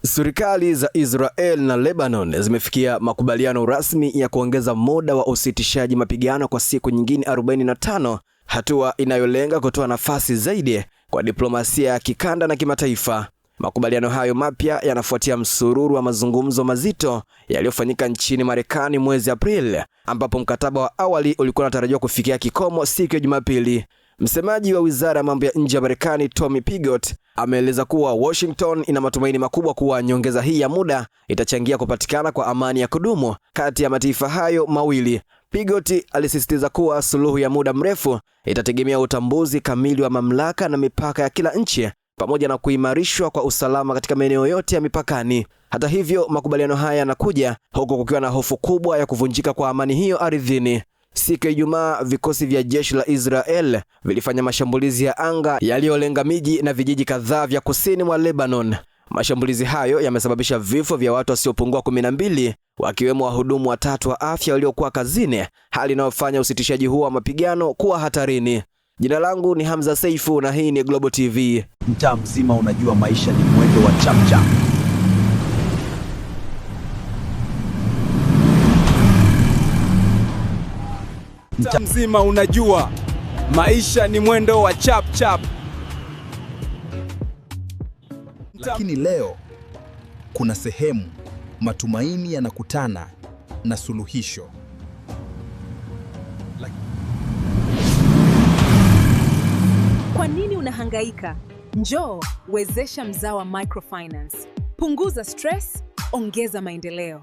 Serikali za Israel na Lebanon zimefikia makubaliano rasmi ya kuongeza muda wa usitishaji mapigano kwa siku nyingine 45, hatua inayolenga kutoa nafasi zaidi kwa diplomasia ya kikanda na kimataifa. Makubaliano hayo mapya yanafuatia msururu wa mazungumzo mazito yaliyofanyika nchini Marekani mwezi Aprili, ambapo mkataba wa awali ulikuwa unatarajiwa kufikia kikomo siku ya Jumapili. Msemaji wa Wizara ya Mambo ya Nje ya Marekani Tommy Pigott ameeleza kuwa Washington ina matumaini makubwa kuwa nyongeza hii ya muda itachangia kupatikana kwa amani ya kudumu kati ya mataifa hayo mawili. Pigott alisisitiza kuwa suluhu ya muda mrefu itategemea utambuzi kamili wa mamlaka na mipaka ya kila nchi pamoja na kuimarishwa kwa usalama katika maeneo yote ya mipakani. Hata hivyo, makubaliano haya yanakuja huku kukiwa na hofu kubwa ya kuvunjika kwa amani hiyo ardhini. Siku ya Ijumaa, vikosi vya jeshi la Israel vilifanya mashambulizi ya anga yaliyolenga miji na vijiji kadhaa vya kusini mwa Lebanon. Mashambulizi hayo yamesababisha vifo vya watu wasiopungua 12, wakiwemo wahudumu watatu wa afya waliokuwa kazini, hali inayofanya usitishaji huo wa mapigano kuwa hatarini. Jina langu ni Hamza Seifu na hii ni Global TV. Mtaa mzima unajua maisha ni mwendo wa chapchap. Mtaa mzima unajua maisha ni mwendo wa chapchap. Lakini leo kuna sehemu matumaini yanakutana na suluhisho. Kwa nini unahangaika? Njoo wezesha Mzawa Microfinance. Punguza stress, ongeza maendeleo.